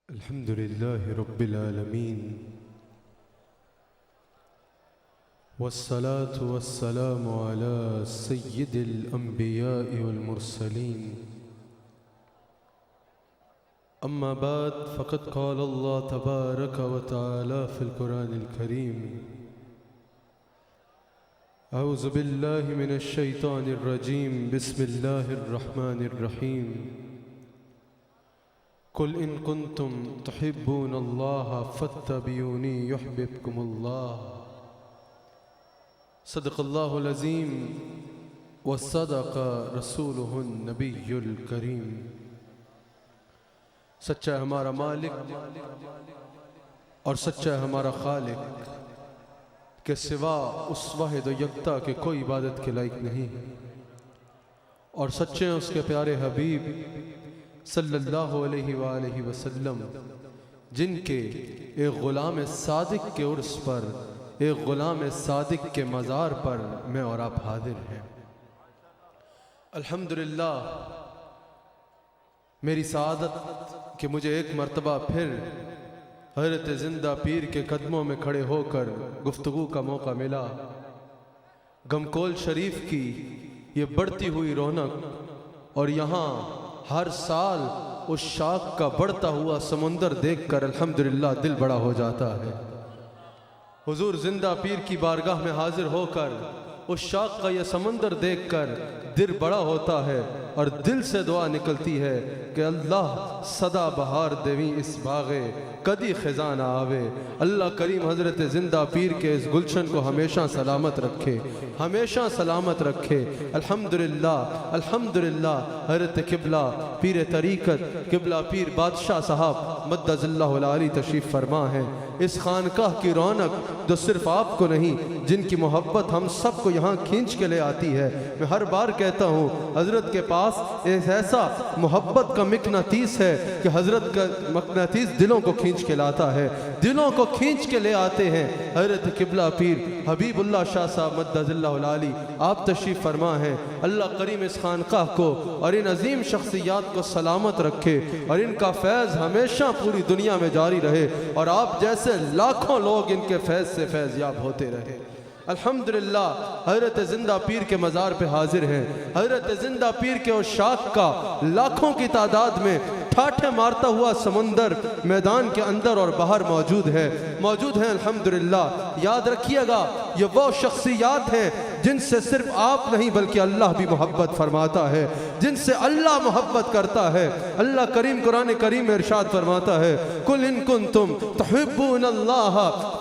الحمد لله رب العالمين والصلاة والسلام على سيد الأنبياء والمرسلين أما بعد فقد قال الله تبارك وتعالى في القرآن الكريم أعوذ بالله من الشيطان الرجيم بسم الله الرحمن الرحيم قل إن كنتم تحبون الله فاتبعوني يحببكم الله صدق الله العظيم وصدق رسوله النبي الكريم سچا ہے ہمارا مالک اور سچا ہے ہمارا خالق کہ سوا اس واحد و یکتا کے کوئی عبادت کے لائق نہیں، اور سچے ہیں اس کے پیارے حبیب صلی اللہ علیہ وآلہ وسلم جن کے ایک غلام صادق کے عرس پر، ایک غلام صادق کے مزار پر میں اور آپ حاضر ہیں۔ الحمدللہ میری سعادت کہ مجھے ایک مرتبہ پھر حضرت زندہ پیر کے قدموں میں کھڑے ہو کر گفتگو کا موقع ملا۔ گمکول شریف کی یہ بڑھتی ہوئی رونق، اور یہاں ہر سال اس شاخ کا بڑھتا ہوا سمندر دیکھ کر الحمدللہ دل بڑا ہو جاتا ہے۔ حضور زندہ پیر کی بارگاہ میں حاضر ہو کر اس شاخ کا یہ سمندر دیکھ کر دل بڑا ہوتا ہے، اور دل سے دعا نکلتی ہے کہ اللہ صدا بہار دیویں اس باغے کدی خزاں نہ آوے۔ اللہ کریم حضرت زندہ پیر کے اس گلشن کو ہمیشہ سلامت رکھے، ہمیشہ سلامت رکھے۔ الحمدللہ الحمدللہ حضرت قبلہ پیر طریقت قبلہ پیر بادشاہ صاحب مدد اللہ العالی تشریف فرما ہے۔ اس خانقاہ کی رونق جو صرف آپ کو نہیں، جن کی محبت ہم سب کو یہاں کھینچ کے لے آتی ہے۔ میں ہر بار کہتا ہوں حضرت کے پاس ایک ایسا محبت کا مقناطیس ہے کہ حضرت کا مقناطیس دلوں کو کھینچ کے لاتا ہے، دلوں کو کھینچ کے لے آتے ہیں۔ حضرت قبلہ پیر حبیب اللہ شاہ صاحب مدد اللہ العالی آپ تشریف فرما ہیں۔ اللہ کریم اس خانقاہ کو اور ان عظیم شخصیات کو سلامت رکھے، اور ان کا فیض ہمیشہ پوری دنیا میں جاری رہے، اور آپ جیسے لاکھوں لوگ ان کے فیض سے فیض یاب ہوتے رہے۔ الحمدللہ حضرت زندہ پیر کے مزار پہ حاضر ہیں۔ حضرت زندہ پیر کے اور شاخ کا لاکھوں کی تعداد میں ٹھاٹھے مارتا ہوا سمندر میدان کے اندر اور باہر موجود ہے الحمدللہ۔ یاد رکھیے گا یہ وہ شخصیات ہیں جن سے صرف آپ نہیں بلکہ اللہ بھی محبت فرماتا ہے، جن سے اللہ محبت کرتا ہے۔ اللہ کریم قرآن کریم میں ارشاد فرماتا ہے قُلْ إِن كُنْتُمْ تُحِبُّونَ اللَّهَ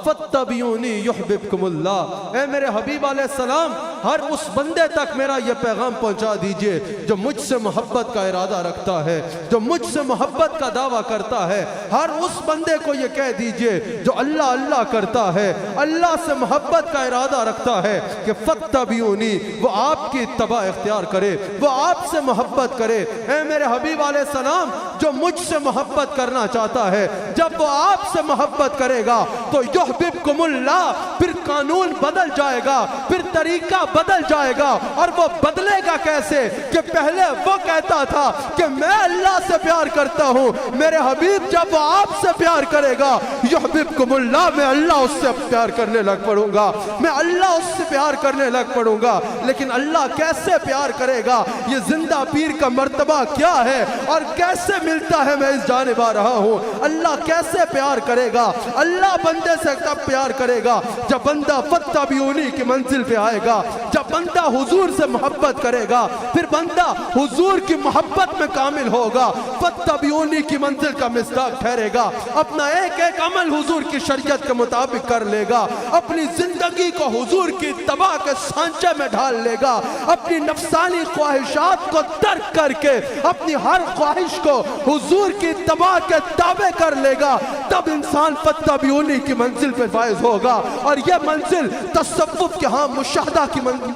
فَاتَّبِعُونِي يُحْبِبْكُمُ اللَّهُ۔ اے میرے حبیب علیہ السلام ہر اس بندے تک میرا یہ پیغام پہنچا دیجئے جو مجھ سے محبت کا ارادہ رکھتا ہے، جو مجھ سے محبت کا دعویٰ کرتا ہے۔ ہر اس بندے کو یہ کہہ دیجئے جو اللہ اللہ کرتا ہے، اللہ سے محبت کا ارادہ رکھتا ہے کہ فَاتَّبِعُونِي، وہ آپ کی اتباع اختیار کرے، وہ آپ سے محبت کرے۔ اے میرے حبیب علیہ السلام جو مجھ سے محبت کرنا چاہتا ہے، جب وہ آپ سے محبت کرے گا تو یحببکم اللہ، پھر قانون بدل جائے گا، پھر طریقہ بدل جائے گا، اور وہ بدلے گا کیسے کہ پہلے وہ کہتا تھا کہ میں اللہ سے پیار کرتا ہوں، میرے حبیب جب وہ آپ سے پیار کرے گا یحببکم اللہ، میں اللہ اس سے پیار کرنے لگ پڑوں گا، میں اللہ اس سے پیار کرنے لگ پڑوں گا۔ لیکن اللہ کیسے پیار کرے گا، یہ زندہ پیر کا مرتبہ کیا ہے اور کیسے ملتا ہے، میں اس جانب آ رہا ہوں۔ اللہ کیسے پیار کرے گا؟ اللہ بندے سے تب پیار کرے گا جب بندہ فَاتَّبِعُونِی کی منزل پہ آئے گا، جب بندہ حضور سے محبت کرے گا، پھر بندہ حضور کی محبت میں کامل ہوگا، فَاتَّبِعُونِی کی منزل کا مصداق ٹھہرے گا، اپنا ایک ایک عمل حضور کی شریعت کے مطابق کر لے گا، اپنی زندگی کو حضور کی اتباع کے سانچے میں ڈھال لے گا، اپنی نفسانی خواہشات کو ترک کر کے اپنی ہر خواہش کو حضور کی اتباع کے تابع کر لے گا، تب انسان فَاتَّبِعُونِی کی منزل پہ فائز ہوگا۔ اور یہ منزل تصوف کے ہاں مشاہدہ کی منزل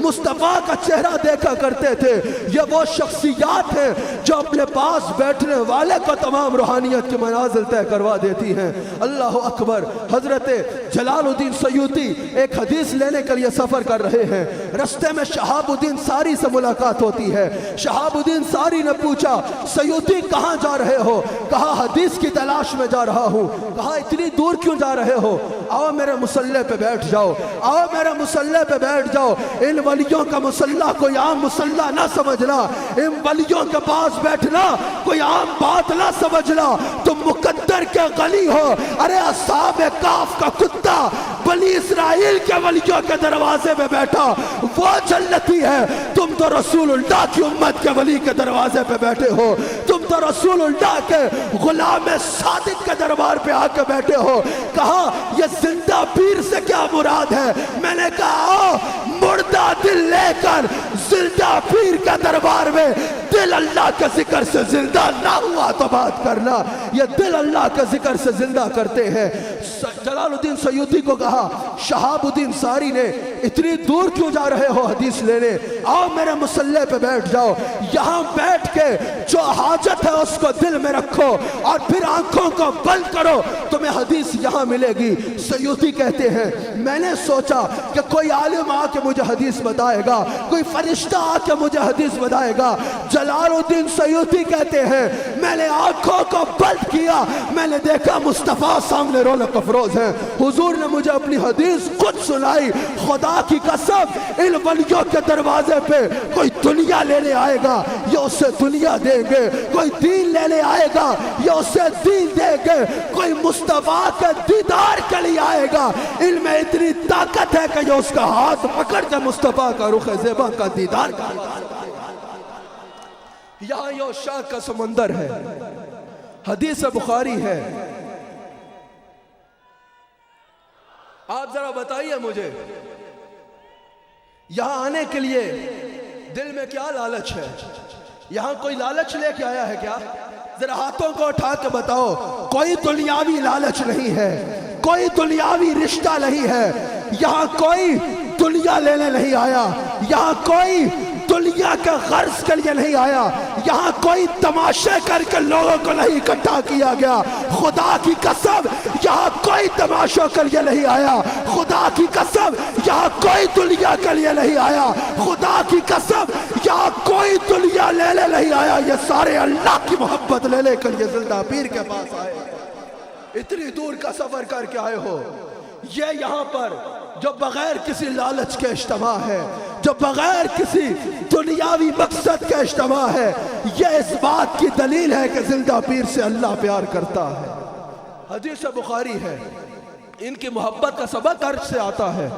مصطفیٰ کا چہرہ دیکھا کرتے تھے۔ یہ وہ شخصیات ہیں جو اپنے پاس بیٹھنے والے کو تمام روحانیت کی منازل طے کروا دیتی ہیں۔ اللہ اکبر۔ حضرت جلال الدین سیوطی ایک حدیث لینے کے لیے سفر کر رہے ہیں، رستے میں شہاب الدین ساری سے ملاقات ہوتی ہے۔ شہاب الدین ساری نے پوچھا سیوطی کہاں جا رہے ہو؟ کہا حدیث کی تلاش میں جا رہا ہوں۔ کہا اتنی دور کیوں جا رہے ہو؟ آؤ میرے مصلح پہ بیٹھ جاؤ، آؤ میرے مصلح پہ بیٹھ جاؤ۔ ان ولیوں کا مصلح کوئی عام مصلح نہ سمجھنا، ان ولیوں کے پاس بیٹھنا کوئی عام بات نہ سمجھنا۔ تم مقدر کے غلی ہو۔ ارے اصحاب کاف کا کتا بنی اسرائیل کے ولیوں کے دروازے میں بیٹھا، وہ جنتی ہے۔ تم تو رسول اللہ کی امت کے ولی کے دروازے پہ بیٹھے ہو، تم تو رسول اللہ کے غلام صادق کے دربار پہ آ کے بیٹھے ہو۔ کہا یہ زندہ پیر سے کیا مراد ہے؟ میں نے کہا آؤ مردہ دل لے کر زندہ پیر کا دربار میں، دل اللہ کے ذکر سے زندہ نہ ہوا تو بات کرنا۔ یہ دل اللہ کے ذکر سے زندہ کرتے ہیں۔ جلال الدین سیوطی کو کہا شہاب الدین ساری نے اتنی دور کیوں جا رہے ہو حدیث لینے؟ آؤ میرے مصلح پہ بیٹھ جاؤ، یہاں بیٹھ کے جو حاجت ہے اس کو دل میں رکھو اور پھر آنکھوں کو بند کرو، تمہیں حدیث یہاں ملے گی۔ سیوطی کہتے ہیں میں نے سوچا کہ کوئی عالم آ کے مجھے حدیث بتائے گا، کوئی فرشتہ آ کے مجھے حدیث بتائے گا۔ جلال الدین سیوطی کہتے ہیں میں نے آنکھوں کو بند کیا، میں نے دیکھا مصطفیٰ سامنے رونق افروز ہیں، حضور نے مجھے اپنی حدیث خود سنائی۔ خدا کی قسم ان ولیوں کے دروازے پہ کوئی دنیا لینے آئے گا یہ اسے دنیا دیں گے، کوئی دین لینے آئے گا یہ اسے دین دیں گے، کوئی مصطفیٰ کے دیدار کے لیے آئے گا ان میں اتنی طاقت ہے کہ یہ اس کا ہاتھ پکڑ کے مصطفیٰ کا رخ زیبا کا دیدار کرے گا۔ یہاں یہ شاہ کا سمندر ہے، حدیث بخاری ہے۔ آپ ذرا بتائیے مجھے یہاں آنے کے لیے دل میں کیا لالچ ہے؟ یہاں کوئی لالچ لے کے آیا ہے کیا؟ ذرا ہاتھوں کو اٹھا کے بتاؤ۔ کوئی دنیاوی لالچ نہیں ہے، کوئی دنیاوی رشتہ نہیں ہے، یہاں کوئی دنیا لینے نہیں آیا، یہاں کوئی دنیا کے غرض کے لیے نہیں آیا، یہاں کوئی تماشے کر کے لوگوں کو نہیں اکٹھا کیا گیا۔ خدا کی قسم یہاں کوئی تماشوں کے لیے نہیں آیا، خدا کی قسم یہاں کوئی دنیا کے لیے نہیں آیا، خدا کی قسم یہاں کوئی دنیا لینے نہیں آیا، یہ سارے اللہ کی محبت لینے کے لیے زندہ پیر کے پاس آئے۔ اتنی دور کا سفر کر کے آئے ہو، یہ یہاں پر جو بغیر کسی لالچ کے اجتماع ہے، جو بغیر کسی دنیاوی مقصد کے اجتماع ہے، یہ اس بات کی دلیل ہے کہ زندہ پیر سے اللہ پیار کرتا ہے۔ حدیث بخاری ہے، ان کی محبت کا سبق عرش سے آتا ہے۔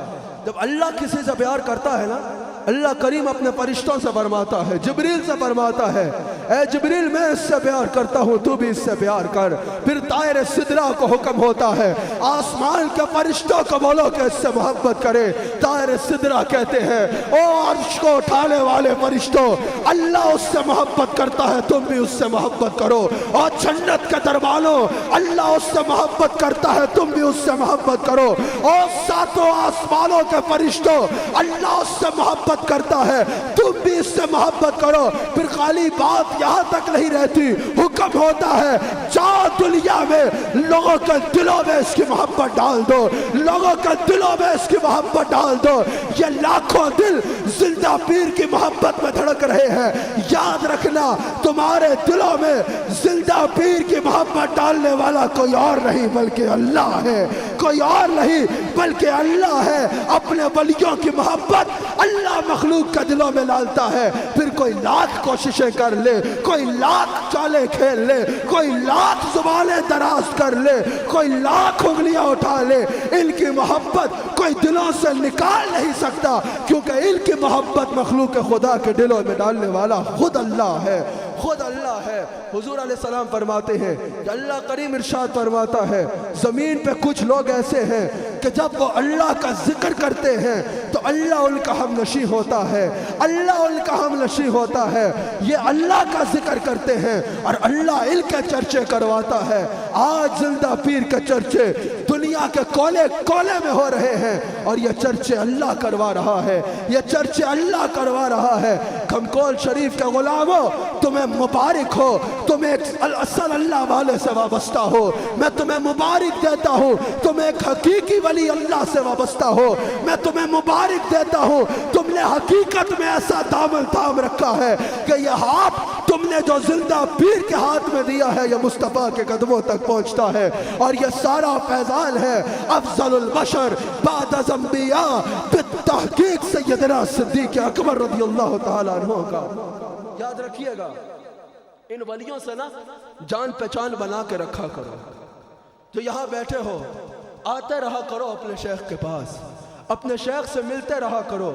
جب اللہ کسی سے پیار کرتا ہے نا، اللہ کریم اپنے فرشتوں سے فرماتا ہے، جبریل سے فرماتا ہے اے جبریل میں اس سے پیار کرتا ہوں تو بھی اس سے پیار کر۔ پھر طائر سدرہ کو حکم ہوتا ہے آسمان کے فرشتوں کو بولو کہ اس سے محبت کرے۔ طائر سدرہ کہتے ہیں او عرش کو اٹھانے والے فرشتوں، اللہ اس سے محبت کرتا ہے تم بھی اس سے محبت کرو۔ اور جنت کے دربانوں، اللہ اس سے محبت کرتا ہے تم بھی اس سے محبت کرو۔ اور ساتوں آسمانوں کے فرشتوں، اللہ اس سے محبت کرتا ہے تم بھی اس سے محبت کرو۔ پھر خالی بات یہاں تک نہیں رہتی، حکم ہوتا ہے جاؤ دنیا میں لوگوں کے دلوں میں اس کی محبت ڈال دو، لوگوں کے دلوں میں اس کی محبت ڈال دو۔ یہ لاکھوں دل زندہ پیر کی محبت میں دھڑک رہے ہیں۔ یاد رکھنا تمہارے دلوں میں زندہ پیر کی محبت ڈالنے والا کوئی اور نہیں بلکہ اللہ ہے، کوئی اور نہیں بلکہ اللہ ہے۔ اپنے ولیوں کی محبت اللہ مخلوق کے دلوں میں ڈالتا ہے۔ پھر کوئی لاکھ کوششیں کر لے، کوئی لاکھ چالیں کھیل لے، کوئی لاکھ زبانیں دراز کر لے، کوئی لاکھ انگلیاں اٹھا لے، ان کی محبت کوئی دلوں سے نکال نہیں سکتا، کیونکہ ان کی محبت مخلوق خدا کے دلوں میں ڈالنے والا خود اللہ ہے، خود اللہ ہے۔ حضور علیہ السلام فرماتے ہیں کہ اللہ کریم ارشاد فرماتا ہے زمین پہ کچھ لوگ ایسے ہیں کہ جب وہ اللہ کا ذکر کرتے ہیں تو اللہ ان کا ہم نشیں ہوتا ہے، اللہ ان کا ہم نشیں ہوتا ہے۔ یہ اللہ کا ذکر کرتے ہیں اور اللہ ان کے چرچے کرواتا ہے۔ آج زندہ پیر کے چرچے دنیا دنیا کے کونے کونے میں ہو رہے ہیں اور یہ چرچے اللہ کروا رہا ہے، یہ چرچے اللہ کروا رہا ہے۔ گھمکول شریف کے غلاموں تمہیں مبارک ہو، تم ایک اصل اللہ والے سے وابستہ ہو، میں تمہیں مبارک دیتا ہوں، تم ایک حقیقی ولی اللہ سے وابستہ ہو، میں تمہیں مبارک دیتا ہوں، تم نے حقیقت میں ایسا دامن تھام رکھا ہے کہ یہ ہاتھ تم نے جو زندہ پیر کے ہاتھ میں دیا ہے یہ مصطفیٰ کے قدموں تک پہنچتا ہے، اور یہ سارا فیضان ہے افضل البشر بعد از انبیاء بالتحقیق سیدنا صدیق اکبر رضی اللہ تعالیٰ عنہ کا۔ یاد رکھیے گا ان ولیوں سے نا جان پہچان بنا کے رکھا کرو۔ جو یہاں بیٹھے ہو آتے رہا کرو اپنے شیخ کے پاس، اپنے شیخ سے ملتے رہا کرو۔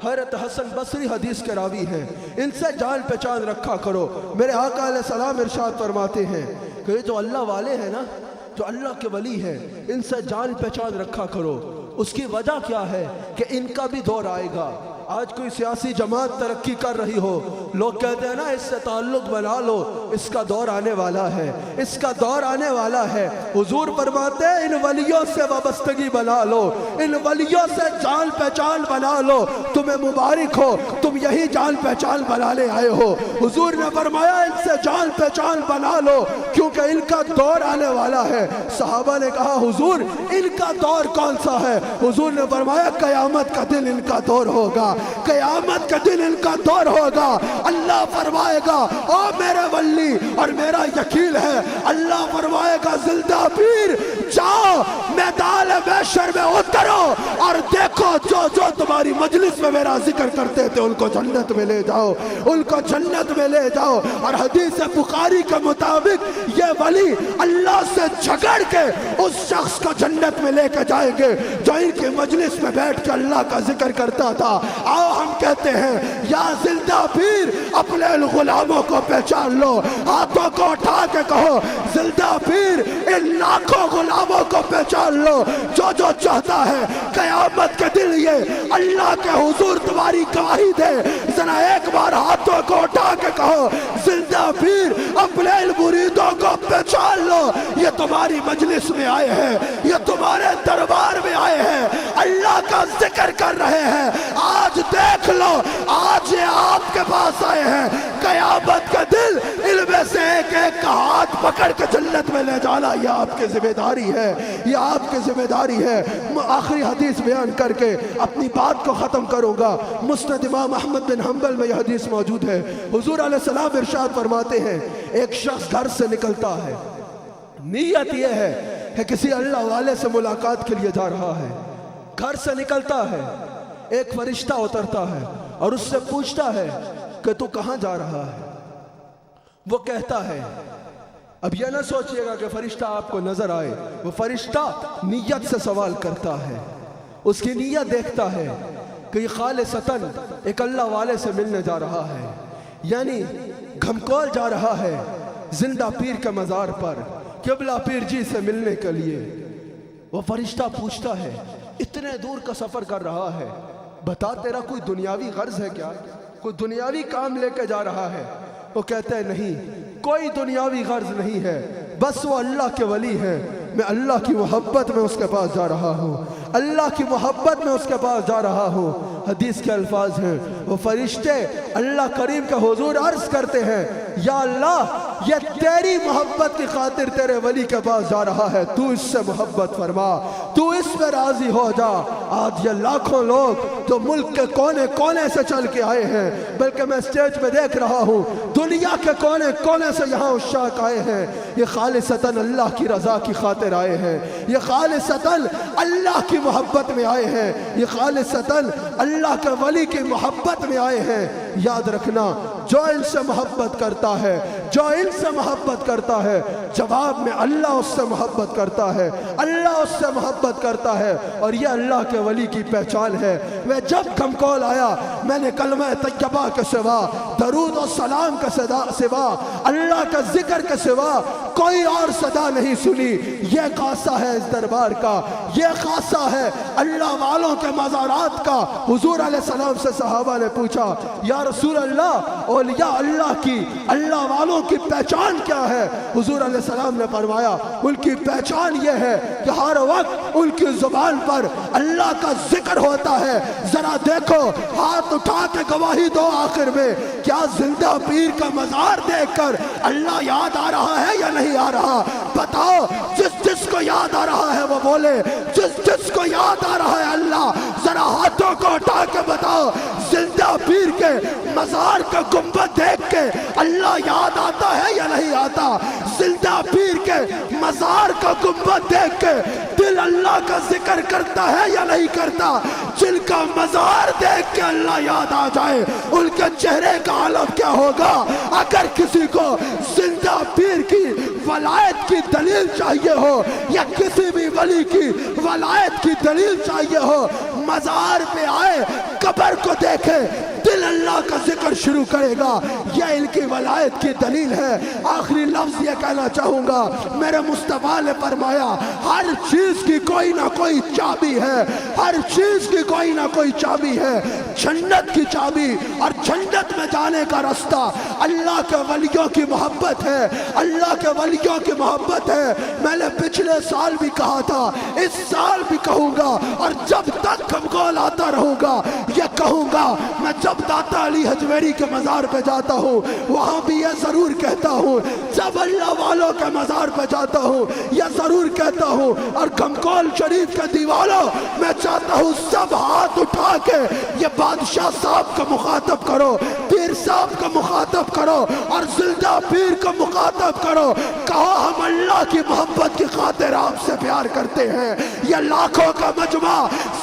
حضرت حسن بصری حدیث کے راوی ہیں، ان سے جان پہچان رکھا کرو۔ میرے آقا علیہ السلام ارشاد فرماتے ہیں کہ یہ جو اللہ والے ہیں نا، جو اللہ کے ولی ہیں، ان سے جان پہچان رکھا کرو۔ اس کی وجہ کیا ہے کہ ان کا بھی دور آئے گا۔ آج کوئی سیاسی جماعت ترقی کر رہی ہو، لوگ کہتے ہیں نا اس سے تعلق بنا لو، اس کا دور آنے والا ہے، اس کا دور آنے والا ہے۔ حضور فرماتے ہیں ان ولیوں سے وابستگی بنا لو، ان ولیوں سے جان پہچان بنا لو، تمہیں مبارک ہو، تم یہی جان پہچان بنانے آئے ہو۔ حضور نے فرمایا ان سے جان پہچان بنا لو کیونکہ ان کا دور آنے والا ہے۔ صحابہ نے کہا حضور ان کا دور کون سا ہے؟ حضور نے فرمایا قیامت کا دن ان کا دور ہوگا، قیامت کا دن ان کا دور ہوگا۔ اللہ فرمائے گا او میرے ولی اور میرا یقین ہے، اللہ فرمائے گا زندہ پیر جاؤ میدان محشر میں اترو اور دیکھو جو تمہاری مجلس میں میرا ذکر کرتے تھے ان کو جنت میں لے جاؤ، ان کو جنت میں لے جاؤ۔ اور حدیث بخاری کے مطابق یہ ولی اللہ سے جھگڑ کے اس شخص کو جنت میں لے کے جائیں گے جو ان کی مجلس میں بیٹھ کے اللہ کا ذکر کرتا تھا۔ آؤ ہم کہتے ہیں یا زندہ پیر اپنے غلاموں کو پہچان لو، ہاتھوں کو اٹھا کے کہو زندہ پیر ان لاکھوں غلاموں کو پہچان لو جو چاہتا ہے قیامت کے دن یہ اللہ کے حضور تمہاری گواہی دے۔ ذرا ایک بار ہاتھوں کو اٹھا کے کہو زندہ پیر اپنے مریدوں کو پہچان لو، یہ تمہاری مجلس میں آئے ہیں، یہ تمہارے دربار میں آئے ہیں، اللہ کا ذکر کر رہے ہیں۔ آج دیکھ لو آج یہ آپ کے پاس آئے ہیں، قیامت کا دل ان میں سے ایک ایک کا ہاتھ پکڑ کے جنت میں لے جانا یہ آپ کی ذمہ داری ہے، یہ آپ کی ذمہ داری ہے۔ آخری حدیث بیان کر کے اپنی بات کو ختم کروں گا۔ مسند امام احمد بن حنبل میں یہ حدیث موجود ہے۔ حضور علیہ السلام ارشاد فرماتے ہیں ایک شخص گھر سے نکلتا ہے، نیت یہ ہے کہ کسی اللہ والے سے ملاقات کے لیے جا رہا ہے، گھر سے نکلتا ہے، ایک فرشتہ اترتا ہے اور اس سے پوچھتا ہے کہ تو کہاں جا رہا ہے؟ وہ کہتا ہے، اب یہ نہ سوچئے گا کہ فرشتہ آپ کو نظر آئے، وہ فرشتہ نیت سے سوال کرتا ہے، اس کی نیت دیکھتا ہے کہ یہ خالصتاً ایک اللہ والے سے ملنے جا رہا ہے، یعنی گھمکول جا رہا ہے زندہ پیر کے مزار پر قبلہ پیر جی سے ملنے کے لیے۔ وہ فرشتہ پوچھتا ہے اتنے دور کا سفر کر رہا ہے، بتا تیرا کوئی دنیاوی غرض ہے کیا؟ کوئی دنیاوی کام لے کے جا رہا ہے؟ وہ کہتا ہے نہیں، کوئی دنیاوی غرض نہیں ہے، بس وہ اللہ کے ولی ہے، میں اللہ کی محبت میں اس کے پاس جا رہا ہوں، اللہ کی محبت میں اس کے پاس جا رہا ہوں۔ حدیث کے الفاظ ہیں وہ فرشتے اللہ کریم کے حضور عرض کرتے ہیں یا اللہ یہ تیری محبت کی خاطر تیرے ولی کے پاس جا رہا ہے، تو اس سے محبت فرما، تو اس پہ راضی ہو جا۔ آج یہ لاکھوں لوگ جو ملک کے کونے کونے سے چل کے آئے ہیں، بلکہ میں اسٹیج پہ دیکھ رہا ہوں دنیا کے کونے کونے سے یہاں عشاق آئے ہیں، یہ خالصتاً اللہ کی رضا کی خاطر آئے ہیں، یہ خالصتاً اللہ کی محبت میں آئے ہیں، یہ خالصتاً اللہ کے ولی کی محبت میں آئے ہیں۔ یاد رکھنا جو ان سے محبت کرتا ہے، جو ان سے محبت کرتا ہے، جواب میں اللہ اس سے محبت کرتا ہے، اللہ اس سے محبت کرتا ہے، اور یہ اللہ کے ولی کی پہچان ہے۔ میں جب گھمکول آیا میں نے کلمہ طیبہ کے سوا، درود و سلام کے سوا، اللہ کا ذکر کے سوا کوئی اور صدا نہیں سنی۔ یہ خاصہ ہے اس دربار کا، یہ خاصہ ہے اللہ والوں کے مزارات کا۔ حضور علیہ السلام سے صحابہ نے پوچھا یا رسول اللہ اولیاء اللہ کی، اللہ والوں کی پہچان کیا ہے؟ حضور علیہ السلام نے فرمایا ان کی پہچان یہ ہے کہ ہر وقت ان کی زبان پر اللہ کا ذکر ہوتا ہے۔ ذرا دیکھو، ہاتھ اٹھا کے گواہی دو آخر میں، کیا زندہ پیر کا مزار دیکھ کر اللہ یاد آ رہا ہے یا نہیں آ رہا؟ بتاؤ، جس جس کو یاد آ رہا ہے وہ بولے، جس جس کو یاد آ رہا ہے اللہ، ذرا ہاتھوں کو اٹھا کے بتاؤ، زندہ پیر کے مزار کا گنبد دیکھ کے اللہ یاد آتا ہے یا نہیں آتا؟ زندہ پیر کے مزار کا گنبد دیکھ کے دل اللہ کا ذکر کرتا ہے یا نہیں کرتا؟ جن کا مزار دیکھ کے اللہ یاد آ جائے ان کے چہرے کا عالم کیا ہوگا؟ اگر کسی کو زندہ پیر کی ولایت کی دلیل چاہیے ہو یا کسی بھی ولی کی ولایت کی دلیل چاہیے ہو، مزار پہ آئے، قبر کو دیکھے، دل اللہ کا ذکر شروع کرے گا، یہ ان کی ولایت کی دلیل ہے۔ آخری لفظ یہ کہنا چاہوں گا، میرے مصطفیٰ نے فرمایا ہر چیز کی کوئی نہ کوئی چابی ہے، ہر چیز کی کوئی نہ کوئی چابی ہے۔ جنت کی چابی اور جنت میں جانے کا رستہ اللہ کے ولیوں کی محبت ہے، اللہ کے ولیوں کی محبت ہے۔ میں نے پچھلے سال بھی کہا تھا، اس سال بھی کہوں گا، اور جب تک کمگول آتا رہوں گا یہ کہوں گا۔ میں جب داتا علی حجویری کے مزار پہ جاتا ہوں وہاں بھی یہ ضرور کہتا ہوں، جب اللہ والوں کے مزار پہ جاتا ہوں یہ ضرور کہتا ہوں، اور کمکول شریف کے دیوالوں میں چاہتا ہوں سب ہاتھ اٹھا کے یہ بادشاہ صاحب کو مخاطب کرو، پیر صاحب کو مخاطب کرو، اور زندہ پیر کو مخاطب کرو، کہو ہم اللہ کی محبت کی خاطر آپ سے پیار کرتے ہیں۔ یہ لاکھوں کا مجمع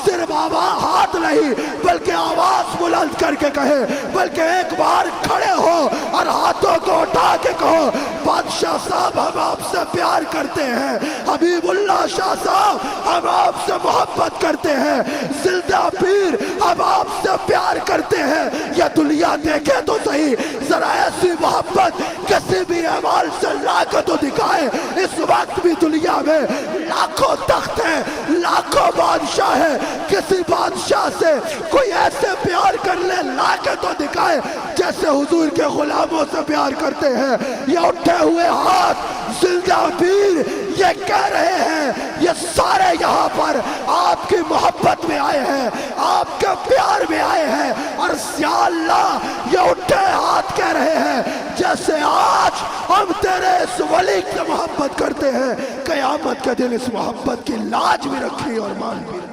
صرف ہاتھ نہیں بلکہ آواز بلند کر کے کہے، بلکہ ایک بار کھڑے ہو اور ہاتھوں کو اٹھا کے کہو بادشاہ صاحب ہم آپ سے پیار کرتے ہیں، حبیب اللہ شاہ صاحب ہم آپ سے محبت کرتے ہیں، زندہ پیر ہم آپ سے پیار کرتے ہیں۔ یہ دنیا دیکھے تو صحیح، ذرا ایسی محبت کسی بھی اعمال سے لا کے تو دکھائے۔ اس وقت بھی دنیا میں لاکھوں تخت ہیں، لاکھوں بادشاہ ہیں، کسی بادشاہ سے کوئی ایسے پیار کرنے لا کے تو دکھائے جیسے حضور کے غلاموں سے پیار کرتے ہیں۔ یہ اٹھے ہوئے ہاتھ زندہ پیر یہ کہہ رہے ہیں، یہ سارے یہاں پر آپ کی محبت میں آئے ہیں، آپ کے پیار میں آئے ہیں، اور یا اللہ یہ اٹھے ہاتھ کہہ رہے ہیں جیسے آج ہم تیرے اس ولی سے محبت کرتے ہیں، قیامت کے دن اس محبت کی لاج بھی رکھی اور مان بھی رکھی۔